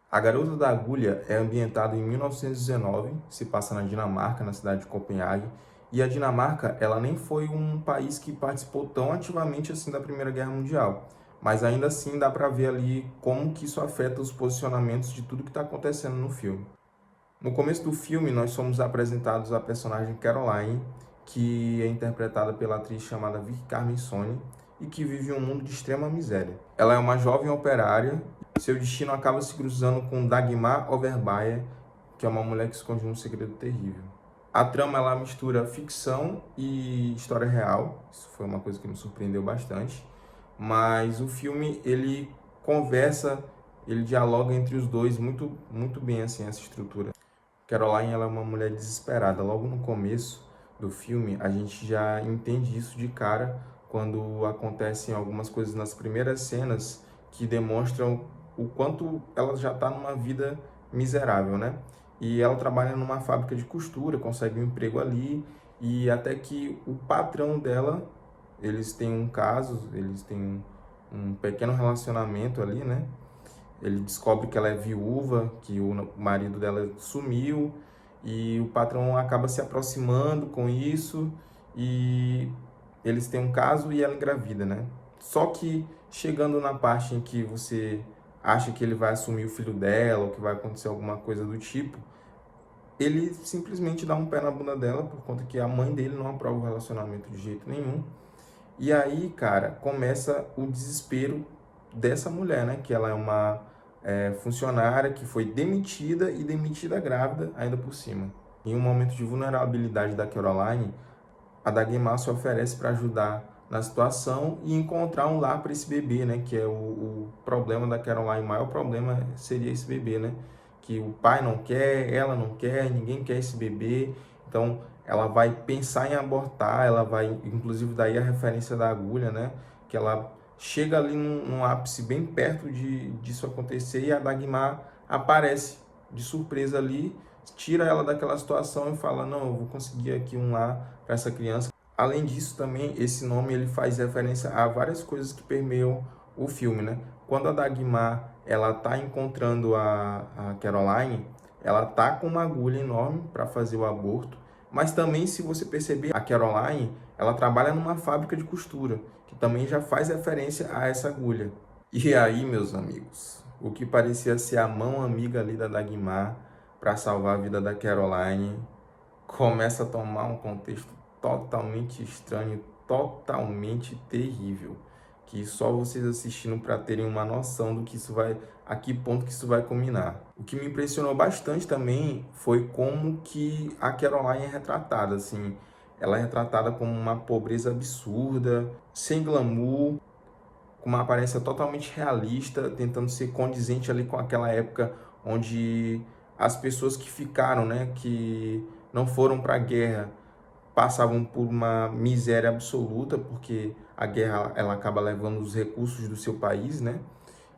A Garota da Agulha é ambientada em 1919, se passa na Dinamarca, na cidade de Copenhague, e a Dinamarca, ela nem foi um país que participou tão ativamente assim da Primeira Guerra Mundial, mas ainda assim dá para ver ali como que isso afeta os posicionamentos de tudo que está acontecendo no filme. No começo do filme, nós somos apresentados a personagem Caroline, que é interpretada pela atriz chamada Vicky Carmensone e que vive um mundo de extrema miséria. Ela é uma jovem operária e seu destino acaba se cruzando com Dagmar Overbye, que é uma mulher que esconde um segredo terrível. A trama ela mistura ficção e história real. Isso foi uma coisa que me surpreendeu bastante. Mas o filme ele conversa, ele dialoga entre os dois muito bem assim essa estrutura. Caroline ela é uma mulher desesperada. Logo no começo do filme, a gente já entende isso de cara quando acontecem algumas coisas nas primeiras cenas que demonstram o quanto ela já está numa vida miserável, né? E ela trabalha numa fábrica de costura, consegue um emprego ali, e até que o patrão dela, eles têm um caso, eles têm um pequeno relacionamento ali, né? Ele descobre que ela é viúva, que o marido dela sumiu, e o patrão acaba se aproximando com isso, e eles têm um caso e ela engravida, né? Só que chegando na parte em que você acha que ele vai assumir o filho dela, ou que vai acontecer alguma coisa do tipo, ele simplesmente dá um pé na bunda dela, por conta que a mãe dele não aprova o relacionamento de jeito nenhum. E aí, cara, começa o desespero dessa mulher, né? Que ela é uma funcionária que foi demitida e demitida grávida ainda por cima. Em um momento de vulnerabilidade da Caroline, a Dagmar se oferece para ajudar na situação e encontrar um lar para esse bebê, né? Que é o problema da Caroline, o maior problema seria esse bebê, né? Que o pai não quer, ela não quer, ninguém quer esse bebê. Então, ela vai pensar em abortar, ela vai, inclusive daí a referência da agulha, né? Que ela chega ali num ápice bem perto disso acontecer e a Dagmar aparece de surpresa ali, tira ela daquela situação e fala, não, eu vou conseguir aqui um lar para essa criança. Além disso, também, esse nome ele faz referência a várias coisas que permeiam o filme, né? Quando a Dagmar ela tá encontrando a Caroline, ela tá com uma agulha enorme para fazer o aborto, mas também, se você perceber, a Caroline ela trabalha numa fábrica de costura, que também já faz referência a essa agulha. E aí, meus amigos, o que parecia ser a mão amiga ali da Dagmar para salvar a vida da Caroline começa a tomar um contexto totalmente estranho, totalmente terrível, que só vocês assistindo para terem uma noção do que isso vai, a que ponto que isso vai culminar. O que me impressionou bastante também foi como que a Caroline é retratada, assim, ela é retratada como uma pobreza absurda, sem glamour, com uma aparência totalmente realista, tentando ser condizente ali com aquela época onde as pessoas que ficaram, né, que não foram para a guerra, passavam por uma miséria absoluta, porque a guerra ela acaba levando os recursos do seu país, né?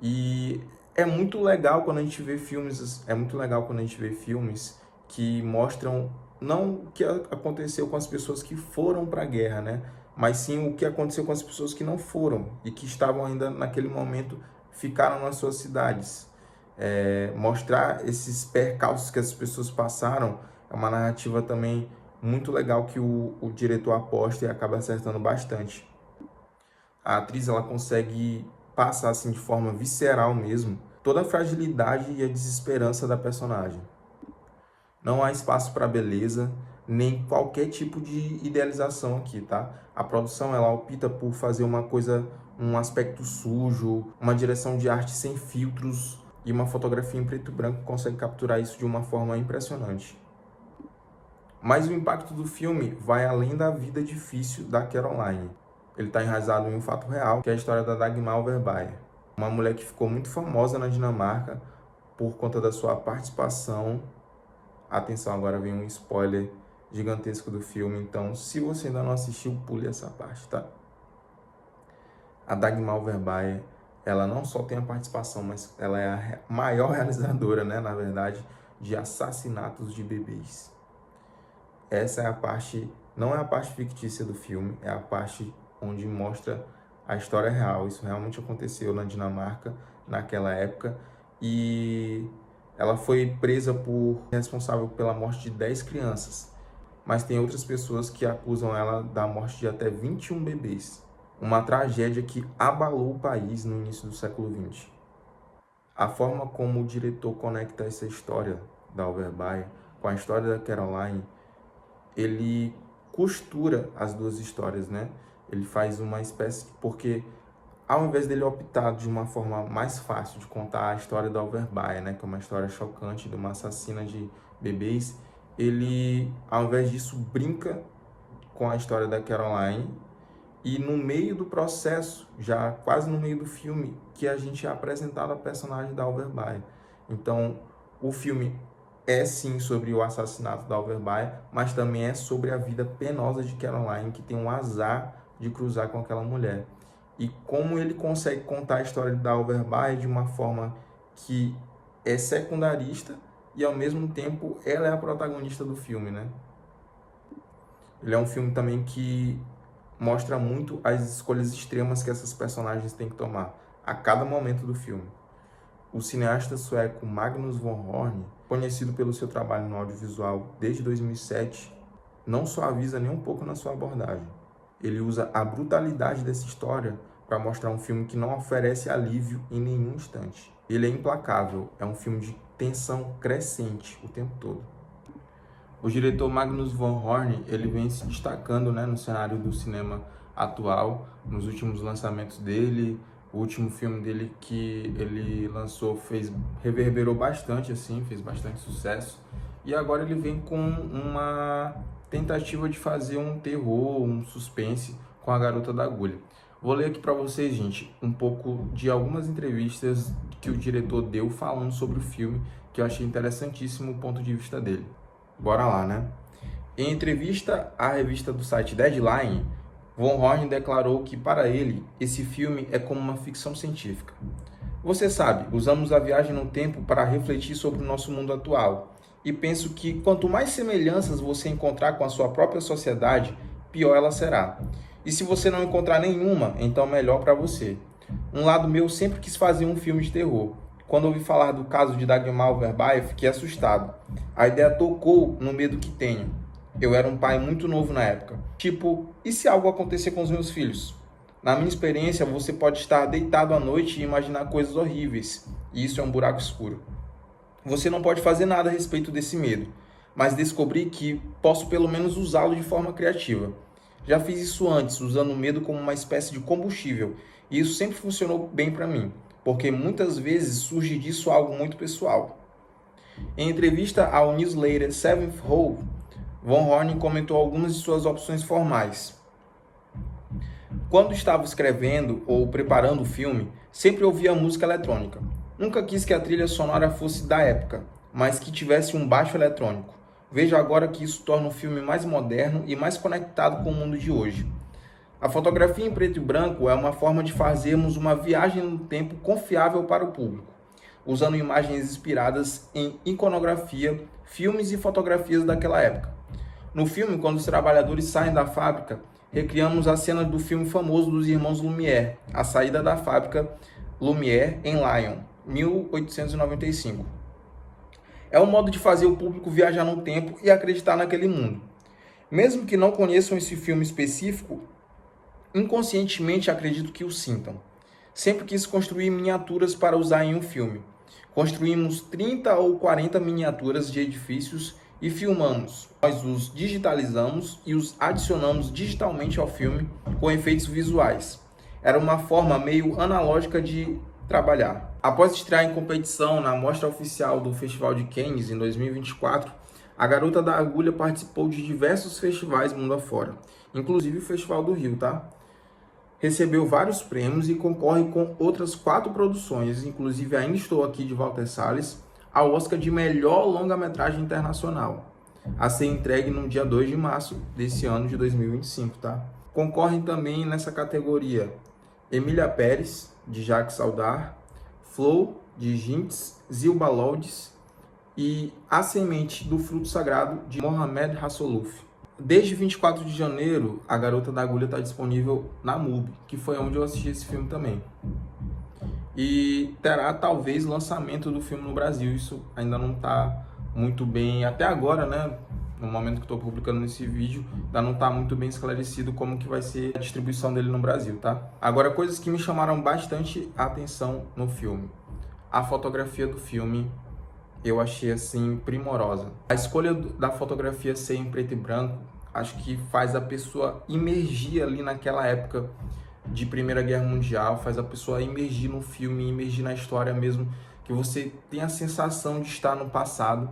E é muito legal quando a gente vê filmes, é muito legal quando a gente vê filmes que mostram não o que aconteceu com as pessoas que foram para a guerra, né? Mas sim o que aconteceu com as pessoas que não foram e que estavam ainda naquele momento, ficaram nas suas cidades. Mostrar esses percalços que as pessoas passaram é uma narrativa também muito legal que o diretor aposta e acaba acertando bastante. A atriz ela consegue passar assim de forma visceral mesmo toda a fragilidade e a desesperança da personagem. Não há espaço para beleza nem qualquer tipo de idealização aqui, tá? A produção ela opta por fazer uma coisa, um aspecto sujo, uma direção de arte sem filtros e uma fotografia em preto e branco que consegue capturar isso de uma forma impressionante. Mas o impacto do filme vai além da vida difícil da Caroline. Ele está enraizado em um fato real, que é a história da Dagmar Overbye, uma mulher que ficou muito famosa na Dinamarca por conta da sua participação. Atenção, agora vem um spoiler gigantesco do filme, então se você ainda não assistiu, pule essa parte, tá? A Dagmar Overbye, ela não só tem a participação, mas ela é a maior realizadora, né, na verdade, de assassinatos de bebês. Essa é a parte, não é a parte fictícia do filme, é a parte onde mostra a história real. Isso realmente aconteceu na Dinamarca naquela época e Ela foi presa por responsável pela morte de 10 crianças, mas tem outras pessoas que acusam ela da morte de até 21 bebês. Uma tragédia que abalou o país no início do século XX. A forma como o diretor conecta essa história da Overbye com a história da Caroline, ele costura as duas histórias, né? Ele faz uma espécie... Porque ao invés dele optar de uma forma mais fácil de contar a história da Overbye, né? Que é uma história chocante de uma assassina de bebês, ele, ao invés disso, brinca com a história da Caroline. E no meio do processo, já quase no meio do filme, que a gente é apresentado a personagem da Overbye. Então, o filme é sim sobre o assassinato da Overbye, mas também é sobre a vida penosa de Caroline, que tem um azar de cruzar com aquela mulher. E como ele consegue contar a história da Overbye de uma forma que é secundarista e ao mesmo tempo ela é a protagonista do filme, né? Ele é um filme também que mostra muito as escolhas extremas que essas personagens têm que tomar a cada momento do filme. O cineasta sueco Magnus von Horn, conhecido pelo seu trabalho no audiovisual desde 2007, não suaviza nem um pouco na sua abordagem. Ele usa a brutalidade dessa história para mostrar um filme que não oferece alívio em nenhum instante. Ele é implacável, é um filme de tensão crescente o tempo todo. O diretor Magnus von Horn, ele vem se destacando, né, no cenário do cinema atual, nos últimos lançamentos dele. O último filme dele que ele lançou reverberou bastante, assim, fez bastante sucesso. E agora ele vem com uma tentativa de fazer um terror, um suspense com A Garota da Agulha. Vou ler aqui para vocês, gente, um pouco de algumas entrevistas que o diretor deu falando sobre o filme, que eu achei interessantíssimo o ponto de vista dele. Bora lá, né? Em entrevista à revista do site Deadline, Von Horn declarou que, para ele, esse filme é como uma ficção científica. Você sabe, usamos a viagem no tempo para refletir sobre o nosso mundo atual. E penso que quanto mais semelhanças você encontrar com a sua própria sociedade, pior ela será. E se você não encontrar nenhuma, então melhor para você. Um lado meu sempre quis fazer um filme de terror. Quando ouvi falar do caso de Dagmar Overbye, fiquei assustado. A ideia tocou no medo que tenho. Eu era um pai muito novo na época. Tipo, e se algo acontecer com os meus filhos? Na minha experiência, você pode estar deitado à noite e imaginar coisas horríveis. E isso é um buraco escuro. Você não pode fazer nada a respeito desse medo, mas descobri que posso pelo menos usá-lo de forma criativa. Já fiz isso antes, usando o medo como uma espécie de combustível, e isso sempre funcionou bem para mim, porque muitas vezes surge disso algo muito pessoal. Em entrevista ao newsletter Seventh Hope, Von Horn comentou algumas de suas opções formais. Quando estava escrevendo ou preparando o filme, sempre ouvia música eletrônica. Nunca quis que a trilha sonora fosse da época, mas que tivesse um baixo eletrônico. Vejo agora que isso torna o filme mais moderno e mais conectado com o mundo de hoje. A fotografia em preto e branco é uma forma de fazermos uma viagem no tempo confiável para o público, usando imagens inspiradas em iconografia, filmes e fotografias daquela época. No filme, quando os trabalhadores saem da fábrica, recriamos a cena do filme famoso dos irmãos Lumière, A Saída da Fábrica Lumière em Lyon, 1895. É um modo de fazer o público viajar no tempo e acreditar naquele mundo. Mesmo que não conheçam esse filme específico, inconscientemente acredito que o sintam. Sempre quis construir miniaturas para usar em um filme. Construímos 30 ou 40 miniaturas de edifícios e filmamos. Nós os digitalizamos e os adicionamos digitalmente ao filme com efeitos visuais. Era uma forma meio analógica de trabalhar. Após estrear em competição na mostra oficial do Festival de Cannes em 2024, A Garota da Agulha participou de diversos festivais mundo afora, inclusive o Festival do Rio, tá? Recebeu vários prêmios e concorre com outras 4 produções, inclusive Ainda Estou Aqui de Walter Salles, ao Oscar de melhor longa-metragem internacional, a ser entregue no dia 2 de março desse ano de 2025, tá? Concorrem também nessa categoria Emília Pérez, de Jacques Saudar, Flow, de Jintz, Zilba Lodges e A Semente do Fruto Sagrado, de Mohamed Rassouluf. Desde 24 de janeiro, A Garota da Agulha está disponível na MUBI, que foi onde eu assisti esse filme também. e terá talvez lançamento do filme no Brasil. Isso ainda não está muito bem, até agora, né? No momento que estou publicando esse vídeo, ainda não está muito bem esclarecido como que vai ser a distribuição dele no Brasil, tá? Agora, coisas que me chamaram bastante a atenção no filme. A fotografia do filme eu achei assim primorosa. A escolha da fotografia ser em preto e branco, acho que faz a pessoa imergir ali naquela época de Primeira Guerra Mundial, faz a pessoa imergir no filme, imergir na história mesmo, que você tem a sensação de estar no passado.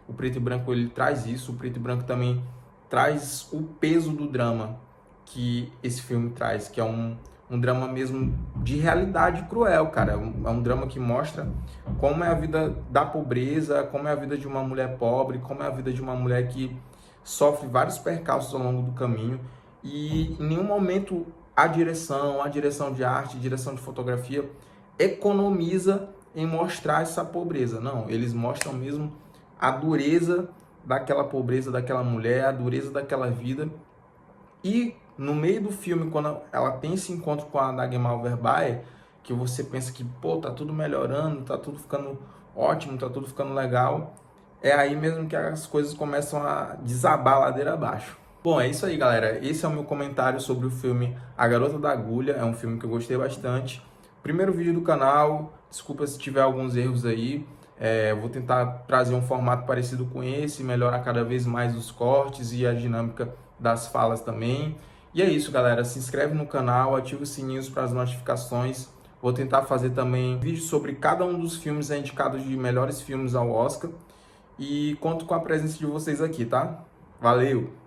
O preto e branco ele traz isso, o preto e branco também traz o peso do drama que esse filme traz, que é um drama mesmo de realidade cruel, cara. É um drama que mostra como é a vida da pobreza, como é a vida de uma mulher pobre, como é a vida de uma mulher que sofre vários percalços ao longo do caminho, e em nenhum momento a direção de arte, direção de fotografia economiza em mostrar essa pobreza. Não, eles mostram mesmo a dureza daquela pobreza daquela mulher, a dureza daquela vida. E no meio do filme, quando ela tem esse encontro com a Dagmar Overbay, que você pensa que, pô, tá tudo melhorando, tá tudo ficando ótimo, tá tudo ficando legal, é aí mesmo que as coisas começam a desabar a ladeira abaixo. Bom, é isso aí, galera. Esse é o meu comentário sobre o filme A Garota da Agulha. É um filme que eu gostei bastante. Primeiro vídeo do canal, desculpa se tiver alguns erros aí. Vou tentar trazer um formato parecido com esse, melhorar cada vez mais os cortes e a dinâmica das falas também. E é isso, galera. Se inscreve no canal, ativa os sininhos para as notificações. Vou tentar fazer também vídeos sobre cada um dos filmes indicados de melhores filmes ao Oscar. E conto com a presença de vocês aqui, tá? Valeu!